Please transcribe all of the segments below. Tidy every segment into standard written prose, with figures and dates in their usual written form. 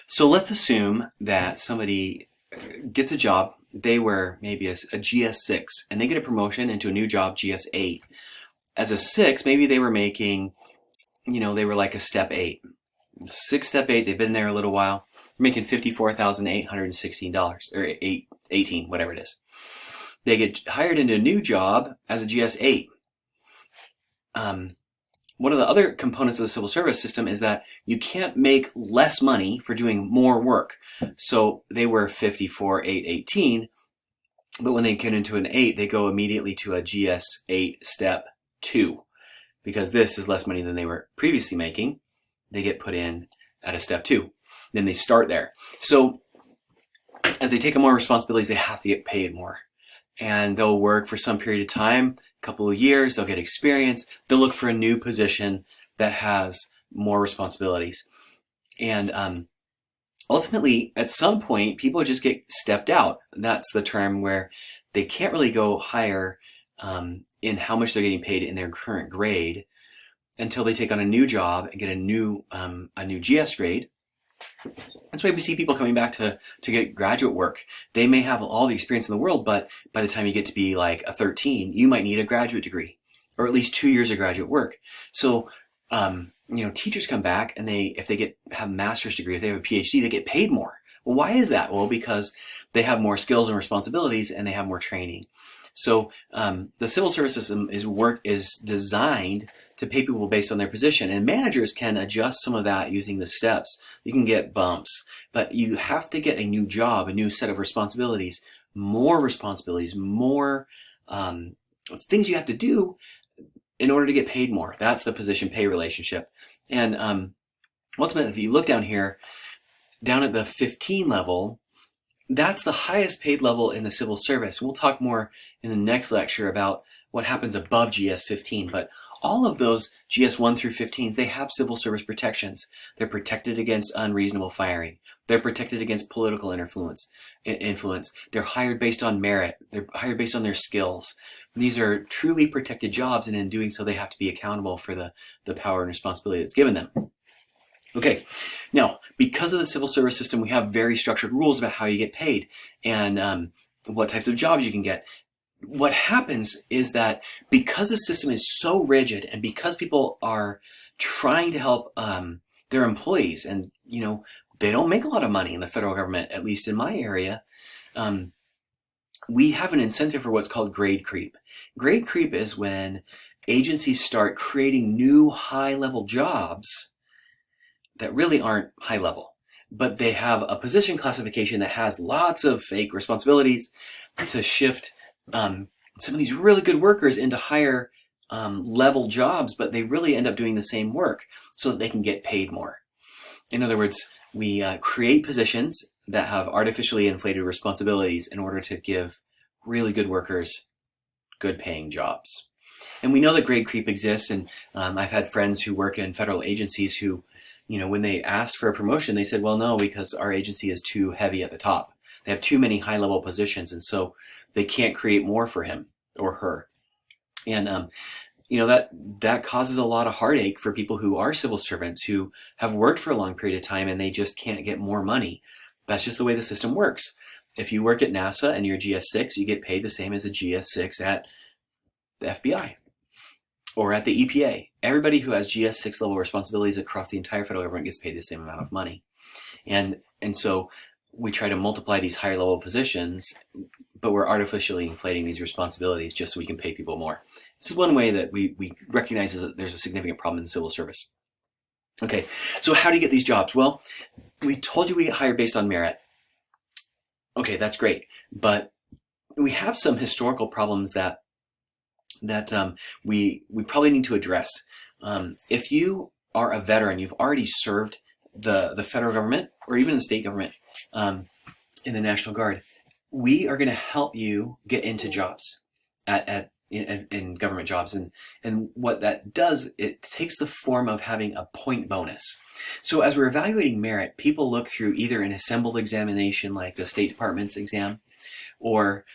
So let's assume that somebody gets a job. They were maybe a GS6 and they get a promotion into a new job, GS8. As a 6, maybe they were making, they were like a step 8. 6 step 8, they've been there a little while. They're making $54,816 or 18, whatever it is. They get hired into a new job as a GS8. One of the other components of the civil service system is that you can't make less money for doing more work. So they were 54,818, but when they get into an 8, they go immediately to a GS8 step 2. Because this is less money than they were previously making, they get put in at a step 2. Then they start there. So as they take on more responsibilities, they have to get paid more. And they'll work for some period of time, a couple of years, they'll get experience, they'll look for a new position that has more responsibilities. And ultimately, at some point, people just get stepped out. That's the term where they can't really go higher in how much they're getting paid in their current grade until they take on a new job and get a new GS grade. That's why we see people coming back to get graduate work. They may have all the experience in the world, but by the time you get to be like a 13, you might need a graduate degree or at least 2 years of graduate work. So, teachers come back and if they have a master's degree, if they have a PhD, they get paid more. Well, why is that? Well, because they have more skills and responsibilities and they have more training. So the civil service system is designed to pay people based on their position, and managers can adjust some of that using the steps. You can get bumps, but you have to get a new job, a new set of responsibilities, more things you have to do in order to get paid more. That's the position pay relationship. And ultimately, if you look down here, down at the 15 level, that's the highest paid level in the civil service. We'll talk more in the next lecture about what happens above GS 15, but all of those GS 1 through 15s, they have civil service protections. They're protected against unreasonable firing. They're protected against political influence. They're hired based on merit. They're hired based on their skills. These are truly protected jobs, and in doing so, they have to be accountable for the power and responsibility that's given them. Okay, now, because of the civil service system, we have very structured rules about how you get paid and what types of jobs you can get. What happens is that because the system is so rigid and because people are trying to help their employees, and they don't make a lot of money in the federal government, at least in my area, we have an incentive for what's called grade creep. Grade creep is when agencies start creating new high-level jobs that really aren't high level, but they have a position classification that has lots of fake responsibilities to shift some of these really good workers into higher level jobs, but they really end up doing the same work so that they can get paid more. In other words, we create positions that have artificially inflated responsibilities in order to give really good workers good paying jobs. And we know that grade creep exists, and I've had friends who work in federal agencies who, when they asked for a promotion, they said, well, no, because our agency is too heavy at the top. They have too many high-level positions, and so they can't create more for him or her. And, that causes a lot of heartache for people who are civil servants who have worked for a long period of time and they just can't get more money. That's just the way the system works. If you work at NASA and you're GS6, you get paid the same as a GS6 at the FBI or at the EPA. Everybody who has GS6 level responsibilities across the entire federal government gets paid the same amount of money. And so we try to multiply these higher level positions, but we're artificially inflating these responsibilities just so we can pay people more. This is one way that we recognize that there's a significant problem in the civil service. Okay, so how do you get these jobs? Well, we told you we get hired based on merit. Okay, that's great, but we have some historical problems that we probably need to address. If you are a veteran, you've already served the federal government or even the state government in the National Guard, we are going to help you get into jobs in government jobs. And what that does, it takes the form of having a point bonus. So as we're evaluating merit, people look through either an assembled examination like the State Department's exam, or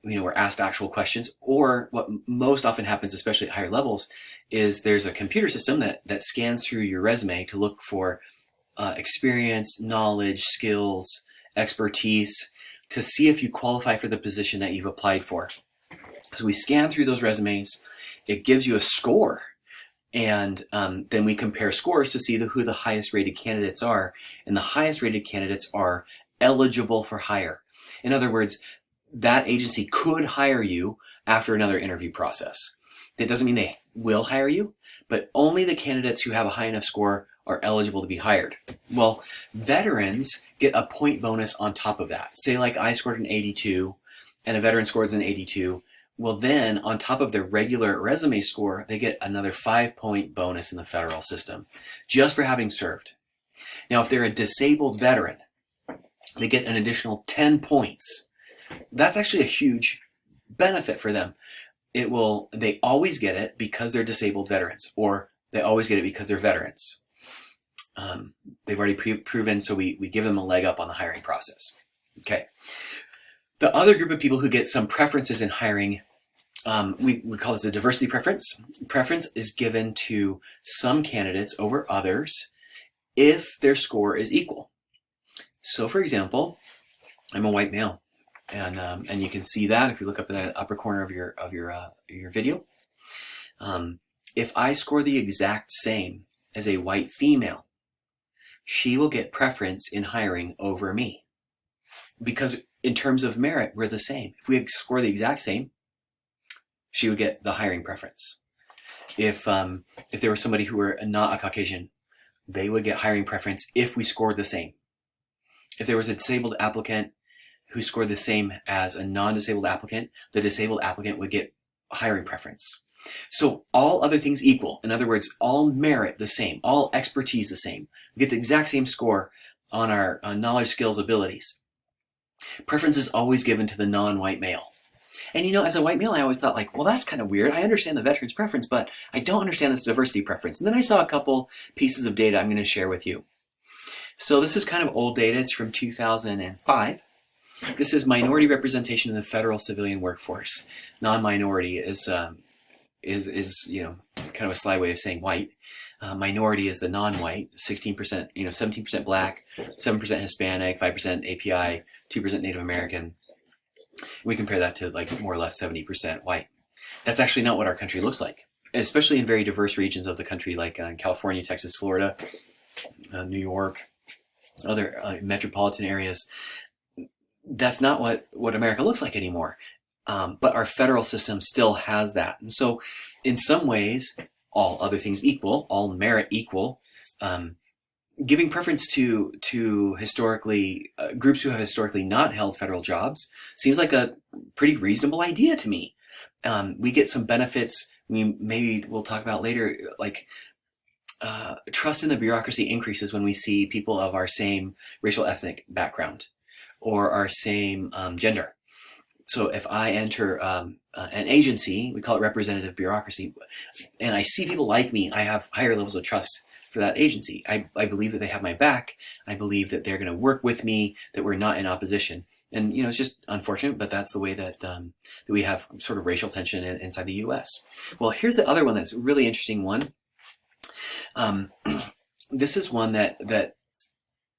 we're asked actual questions, or what most often happens, especially at higher levels, is there's a computer system that scans through your resume to look for experience, knowledge, skills, expertise to see if you qualify for the position that you've applied for. So we scan through those resumes. It gives you a score. And then we compare scores to see who the highest rated candidates are. And the highest rated candidates are eligible for hire. In other words, that agency could hire you after another interview process. That doesn't mean they will hire you, but only the candidates who have a high enough score are eligible to be hired. Well, veterans get a point bonus on top of that. Say like I scored an 82 and a veteran scores an 82. Well, then on top of their regular resume score, they get another 5-point bonus in the federal system just for having served. Now, if they're a disabled veteran, they get an additional 10 points. That's actually a huge benefit for them. They always get it because they're disabled veterans, or they always get it because they're veterans. They've already proven, so we give them a leg up on the hiring process. Okay. The other group of people who get some preferences in hiring, we call this a diversity preference. Preference is given to some candidates over others if their score is equal. So, for example, I'm a white male, and you can see that if you look up in the upper corner of your video. If I score the exact same as a white female, she will get preference in hiring over me, because in terms of merit, we're the same. If we score the exact same, she would get the hiring preference. If there was somebody who were not a Caucasian, they would get hiring preference if we scored the same. If there was a disabled applicant who scored the same as a non-disabled applicant, the disabled applicant would get hiring preference. So all other things equal, in other words, all merit the same, all expertise the same. We get the exact same score on our knowledge, skills, abilities. Preference is always given to the non-white male. And as a white male, I always thought well, that's kind of weird. I understand the veteran's preference, but I don't understand this diversity preference. And then I saw a couple pieces of data I'm going to share with you. So this is kind of old data. It's from 2005. This is minority representation in the federal civilian workforce. Non-minority is kind of a sly way of saying white. Minority is the non-white, 16%, 17% black, 7% Hispanic, 5% API, 2% Native American. We compare that to more or less 70% white. That's actually not what our country looks like, especially in very diverse regions of the country, like California, Texas, Florida, New York, other metropolitan areas. That's not what America looks like anymore. But our federal system still has that. And so in some ways, all other things equal, all merit equal, giving preference to historically groups who have historically not held federal jobs seems like a pretty reasonable idea to me. We get some benefits we'll talk about later, trust in the bureaucracy increases when we see people of our same racial ethnic background or our same gender. So if I enter an agency, we call it representative bureaucracy, and I see people like me, I have higher levels of trust for that agency. I believe that they have my back. I believe that they're going to work with me, that we're not in opposition. And, it's just unfortunate, but that's the way that we have sort of racial tension inside the U.S. Well, here's the other one that's a really interesting one. This is one that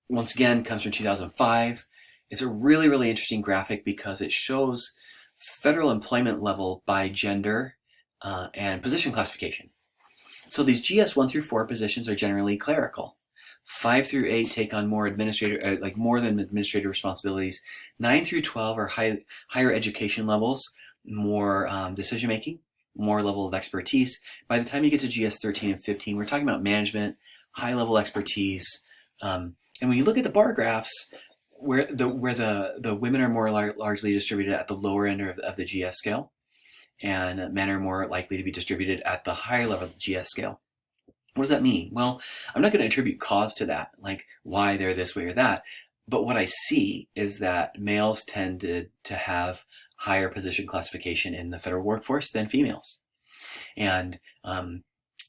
once again comes from 2005. It's a really, really interesting graphic because it shows federal employment level by gender and position classification. So these GS 1 through 4 positions are generally clerical. 5 through 8 take on more more than administrative responsibilities. 9 through 12 are higher education levels, more decision making, more level of expertise. By the time you get to GS 13 and 15, we're talking about management, high level expertise. And when you look at the bar graphs, where the women are more largely distributed at the lower end of the GS scale, and men are more likely to be distributed at the higher level of the GS scale. What does that mean? Well, I'm not going to attribute cause to that, like why they're this way or that, but what I see is that males tended to have higher position classification in the federal workforce than females. And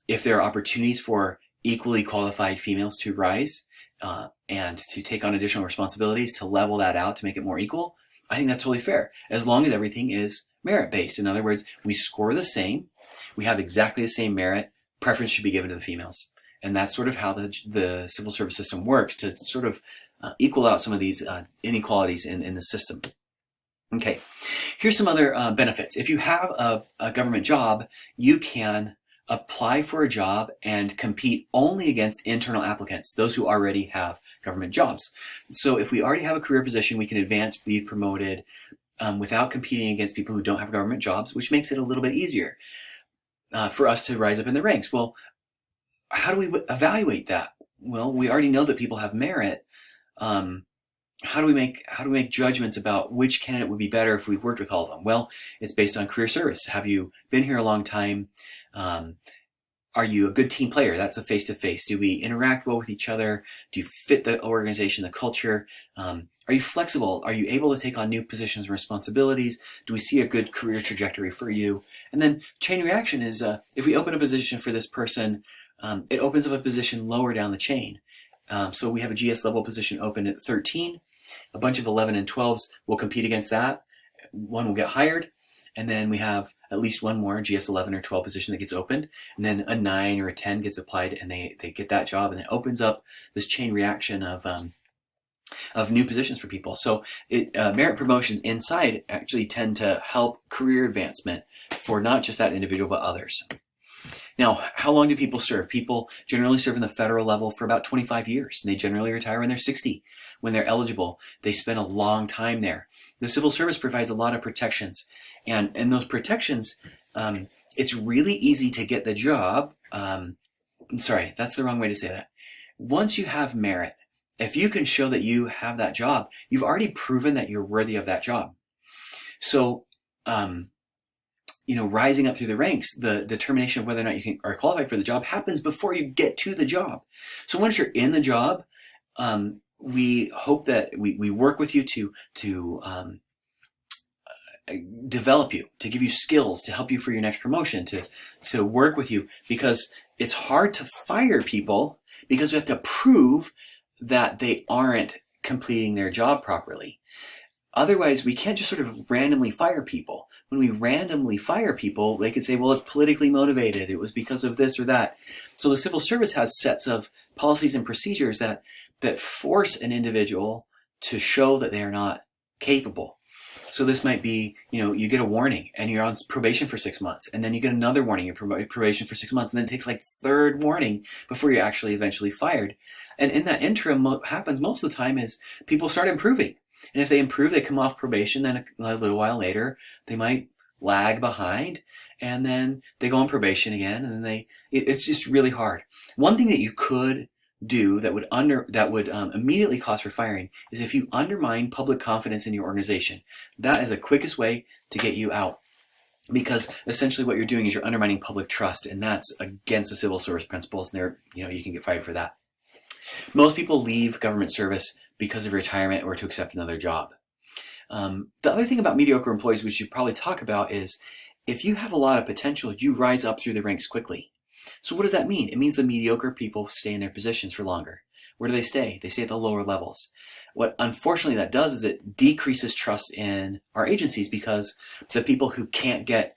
if there are opportunities for equally qualified females to rise, and to take on additional responsibilities to level that out to make it more equal, I think that's totally fair, as long as everything is merit-based. In other words, we score the same, we have exactly the same merit, preference should be given to the females. And that's sort of how the civil service system works, to sort of equal out some of these inequalities in the system. Okay, here's some other benefits. If you have a government job, you can apply for a job and compete only against internal applicants, those who already have government jobs. So if we already have a career position, we can advance, be promoted without competing against people who don't have government jobs, which makes it a little bit easier for us to rise up in the ranks. Well, how do we evaluate that? Well, we already know that people have merit. How do we make judgments about which candidate would be better if we worked with all of them? Well, it's based on career service. Have you been here a long time? Are you a good team player? That's the face-to-face. Do we interact well with each other? Do you fit the organization, the culture? Are you flexible? Are you able to take on new positions and responsibilities? Do we see a good career trajectory for you? And then chain reaction is if we open a position for this person, it opens up a position lower down the chain. So we have a GS level position open at 13. A bunch of 11 and 12s will compete against that. One will get hired. And then we have at least one more GS 11 or 12 position that gets opened. And then a 9 or a 10 gets applied and they get that job. And it opens up this chain reaction of new positions for people. So merit promotions inside actually tend to help career advancement for not just that individual, but others. Now, how long do people serve? People generally serve in the federal level for about 25 years. And they generally retire when they're 60. When they're eligible, they spend a long time there. The civil service provides a lot of protections. And in those protections, it's really easy to get the job. Sorry, that's the wrong way to say that. Once you have merit, if you can show that you have that job, you've already proven that you're worthy of that job. So, rising up through the ranks, the determination of whether or not you are qualified for the job happens before you get to the job. So once you're in the job, we hope that we work with you to develop you, to give you skills, to help you for your next promotion, to work with you, because it's hard to fire people because we have to prove that they aren't completing their job properly. Otherwise, we can't just sort of randomly fire people. When we randomly fire people, they could say, well, it's politically motivated. It was because of this or that. So the civil service has sets of policies and procedures that force an individual to show that they are not capable. So this might be, you get a warning and you're on probation for 6 months, and then you get another warning, you're probation for 6 months, and then it takes like third warning before you're actually eventually fired. And in that interim, what happens most of the time is people start improving. And if they improve, they come off probation, then a little while later, they might lag behind, and then they go on probation again, and then it's just really hard. One thing that you could do that would immediately cause for firing is if you undermine public confidence in your organization. That is the quickest way to get you out, because essentially what you're doing is you're undermining public trust, and that's against the civil service principles, and you can get fired for that. Most people leave government service because of retirement or to accept another job. The other thing about mediocre employees we should probably talk about is if you have a lot of potential, you rise up through the ranks quickly. So what does that mean? It means the mediocre people stay in their positions for longer. Where do they stay? They stay at the lower levels. What unfortunately that does is it decreases trust in our agencies, because the people who can't get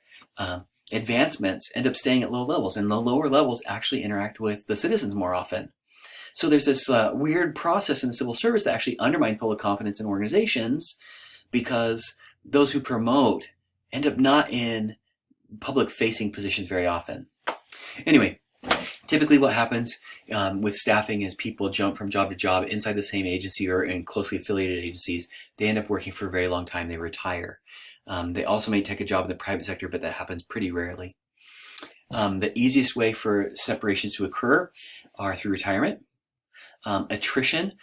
advancements end up staying at low levels, and the lower levels actually interact with the citizens more often. So there's this weird process in the civil service that actually undermines public confidence in organizations, because those who promote end up not in public-facing positions very often. Anyway, typically what happens with staffing is people jump from job to job inside the same agency or in closely affiliated agencies. They end up working for a very long time. They retire. They also may take a job in the private sector, but that happens pretty rarely. The easiest way for separations to occur are through retirement. Attrition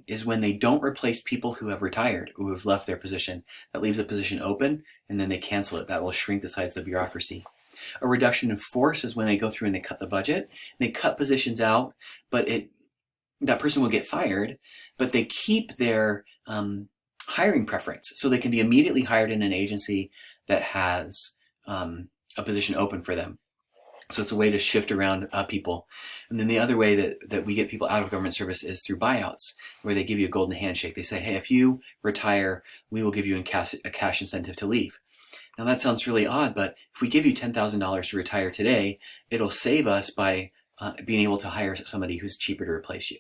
is when they don't replace people who have retired, who have left their position. That leaves a position open, and then they cancel it. That will shrink the size of the bureaucracy. A reduction in force is when they go through and they cut the budget. They cut positions out, but that person will get fired, but they keep their hiring preference. So they can be immediately hired in an agency that has a position open for them. So it's a way to shift around people. And then the other way that we get people out of government service is through buyouts, where they give you a golden handshake. They say, hey, if you retire, we will give you a cash incentive to leave. Now that sounds really odd, but if we give you $10,000 to retire today, it'll save us by being able to hire somebody who's cheaper to replace you.